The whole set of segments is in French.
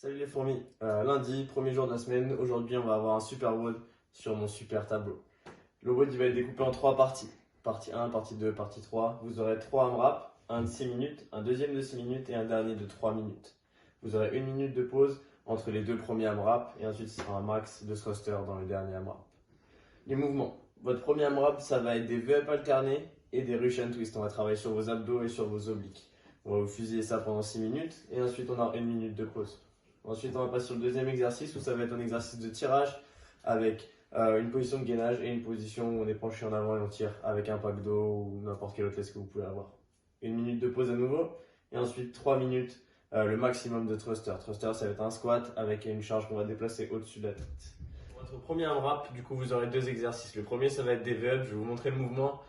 Salut les fourmis, lundi, premier jour de la semaine, aujourd'hui on va avoir un super WOD sur mon super tableau. Le WOD il va être découpé en trois parties. Partie 1, partie 2, partie 3. Vous aurez 3 AMRAP, un de 6 minutes, un deuxième de 6 minutes et un dernier de 3 minutes. Vous aurez 1 minute de pause entre les deux premiers AMRAP et ensuite ce sera un max de thruster dans le dernier AMRAP. Les mouvements. Votre premier AMRAP ça va être des V-up alternés et des Russian twist. On va travailler sur vos abdos et sur vos obliques. On va vous fusiller ça pendant 6 minutes et ensuite on a 1 minute de pause. Ensuite, on va passer sur le deuxième exercice où ça va être un exercice de tirage avec une position de gainage et une position où on est penché en avant et on tire avec un pack d'eau ou n'importe quel autre test que vous pouvez avoir. 1 minute de pause à nouveau et ensuite 3 minutes le maximum de thruster. Thruster, ça va être un squat avec une charge qu'on va déplacer au-dessus de la tête. Pour votre premier AMRAP, du coup, vous aurez deux exercices. Le premier, ça va être des V-up. Je vais vous montrer le mouvement.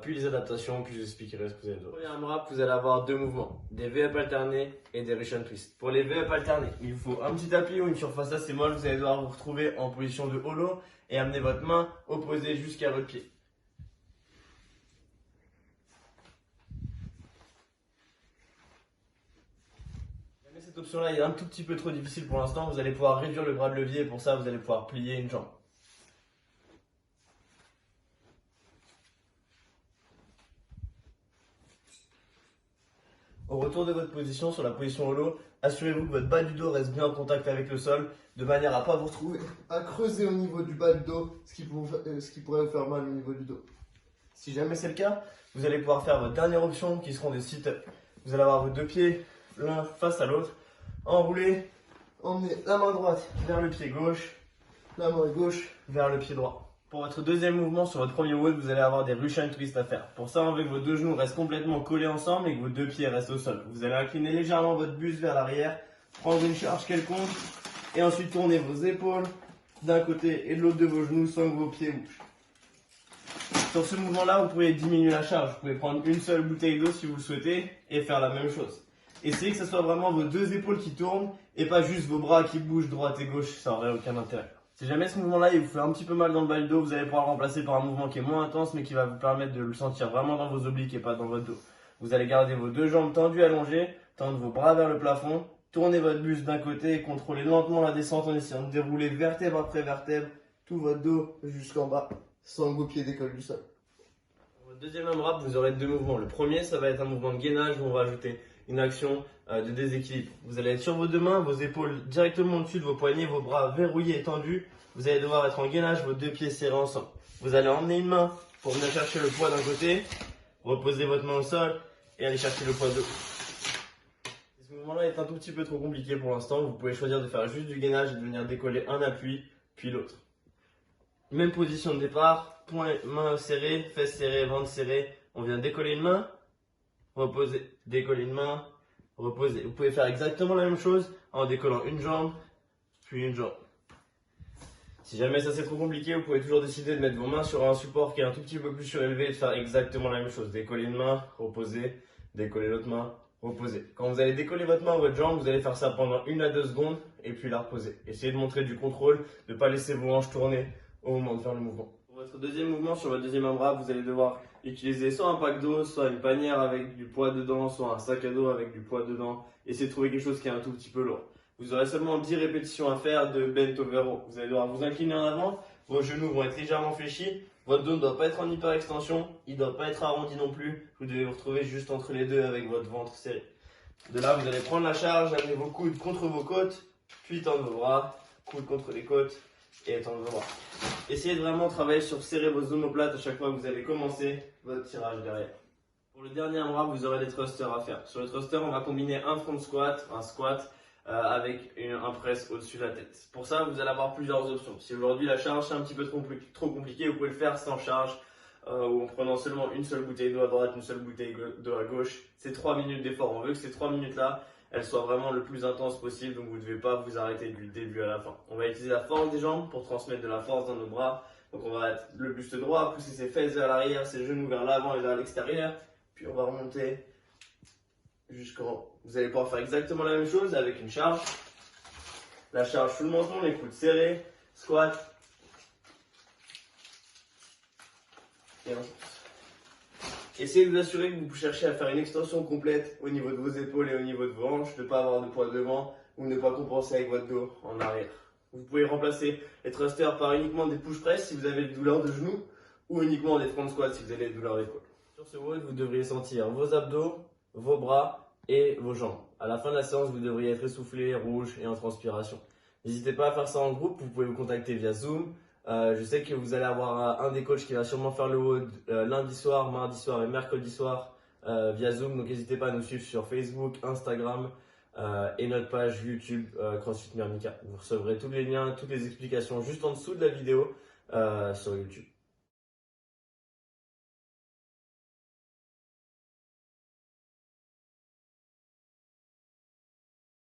Puis les adaptations, puis je vous expliquerai ce que vous allez faire. Pour les AMRAP, vous allez avoir deux mouvements, des V-up alternés et des Russian twist. Pour les V-up alternés, il vous faut un petit appui ou une surface assez molle. Vous allez devoir vous retrouver en position de holo et amener votre main opposée jusqu'à votre pied. Mais cette option-là est un tout petit peu trop difficile pour l'instant. Vous allez pouvoir réduire le bras de levier et pour ça, vous allez pouvoir plier une jambe. Au retour de votre position sur la position holo, assurez-vous que votre bas du dos reste bien en contact avec le sol, de manière à ne pas vous retrouver à creuser au niveau du bas du dos, ce qui pourrait vous faire mal au niveau du dos. Si jamais c'est le cas, vous allez pouvoir faire votre dernière option qui seront des sit-ups. Vous allez avoir vos deux pieds l'un face à l'autre, enroulés, emmener la main droite vers le pied gauche, la main gauche vers le pied droit. Pour votre deuxième mouvement sur votre premier WOD, vous allez avoir des Russian twists à faire. Pour ça, on veut que vos deux genoux restent complètement collés ensemble et que vos deux pieds restent au sol. Vous allez incliner légèrement votre buste vers l'arrière, prendre une charge quelconque et ensuite tourner vos épaules d'un côté et de l'autre de vos genoux sans que vos pieds bougent. Sur ce mouvement-là, vous pouvez diminuer la charge. Vous pouvez prendre une seule bouteille d'eau si vous le souhaitez et faire la même chose. Essayez que ce soit vraiment vos deux épaules qui tournent et pas juste vos bras qui bougent droite et gauche. Ça n'aurait aucun intérêt. Si jamais ce mouvement-là il vous fait un petit peu mal dans le bas du dos, vous allez pouvoir le remplacer par un mouvement qui est moins intense mais qui va vous permettre de le sentir vraiment dans vos obliques et pas dans votre dos. Vous allez garder vos deux jambes tendues allongées, tendre vos bras vers le plafond, tourner votre buste d'un côté et contrôler lentement la descente en essayant de dérouler vertèbre après vertèbre tout votre dos jusqu'en bas sans que vos pieds décollent du sol. Pour votre deuxième AMRAP, vous aurez deux mouvements. Le premier, ça va être un mouvement de gainage où on va ajouter une action de déséquilibre. Vous allez être sur vos deux mains, vos épaules directement au-dessus de vos poignets, vos bras verrouillés et tendus. Vous allez devoir être en gainage, vos deux pieds serrés ensemble. Vous allez emmener une main pour venir chercher le poids d'un côté, reposer votre main au sol et aller chercher le poids de l'autre. Ce mouvement-là est un tout petit peu trop compliqué pour l'instant. Vous pouvez choisir de faire juste du gainage et de venir décoller un appui, puis l'autre. Même position de départ, poing, main serrée, fesses serrées, ventre serré. On vient décoller une main, reposer, décoller une main, reposer. Vous pouvez faire exactement la même chose en décollant une jambe, puis une jambe. Si jamais ça c'est trop compliqué, vous pouvez toujours décider de mettre vos mains sur un support qui est un tout petit peu plus surélevé et de faire exactement la même chose. Décoller une main, reposer, décoller l'autre main, reposer. Quand vous allez décoller votre main ou votre jambe, vous allez faire ça pendant 1 à 2 secondes et puis la reposer. Essayez de montrer du contrôle, de ne pas laisser vos hanches tourner au moment de faire le mouvement. Pour votre deuxième mouvement, sur votre deuxième AMRAP, vous allez devoir utiliser soit un pack d'eau, soit une panière avec du poids dedans, soit un sac à dos avec du poids dedans. Essayez de trouver quelque chose qui est un tout petit peu lourd. Vous aurez seulement 10 répétitions à faire de bent over row. Vous allez devoir vous incliner en avant, vos genoux vont être légèrement fléchis, votre dos ne doit pas être en hyper extension, il ne doit pas être arrondi non plus. Vous devez vous retrouver juste entre les deux avec votre ventre serré. De là, vous allez prendre la charge, amener vos coudes contre vos côtes, puis tendre vos bras, coudes contre les côtes et tendre vos bras. Essayez de vraiment travailler sur serrer vos omoplates à chaque fois que vous allez commencer votre tirage derrière. Pour le dernier AMRAP, vous aurez des thrusters à faire. Sur le thruster, on va combiner un front squat, un squat, avec un press au-dessus de la tête. Pour ça, vous allez avoir plusieurs options. Si aujourd'hui la charge est un petit peu trop compliquée, vous pouvez le faire sans charge ou en prenant seulement une seule bouteille d'eau à droite, une seule bouteille d'eau à gauche. C'est 3 minutes d'effort. On veut que ces 3 minutes-là, elles soient vraiment le plus intense possible, donc vous ne devez pas vous arrêter du début à la fin. On va utiliser la force des jambes pour transmettre de la force dans nos bras. Donc on va être le buste droit, pousser ses fesses vers l'arrière, ses genoux vers l'avant et vers l'extérieur. Puis on va remonter jusqu'en... Vous allez pouvoir faire exactement la même chose avec une charge. La charge sous le menton, les coudes serrés, squat. Et ensuite. Essayez de vous assurer que vous cherchez à faire une extension complète au niveau de vos épaules et au niveau de vos hanches, de ne pas avoir de poids devant ou ne pas compenser avec votre dos en arrière. Vous pouvez remplacer les thrusters par uniquement des push press si vous avez des douleurs de genoux ou uniquement des front squats si vous avez des douleurs d'épaule. Sur ce WOD, vous devriez sentir vos abdos, vos bras et vos jambes. À la fin de la séance, vous devriez être essoufflé, rouge et en transpiration. N'hésitez pas à faire ça en groupe, vous pouvez vous contacter via Zoom. Je sais que vous allez avoir un des coachs qui va sûrement faire le WOD lundi soir, mardi soir et mercredi soir via Zoom. Donc n'hésitez pas à nous suivre sur Facebook, Instagram et notre page YouTube CrossFit Myrmica. Vous recevrez tous les liens, toutes les explications juste en dessous de la vidéo sur YouTube.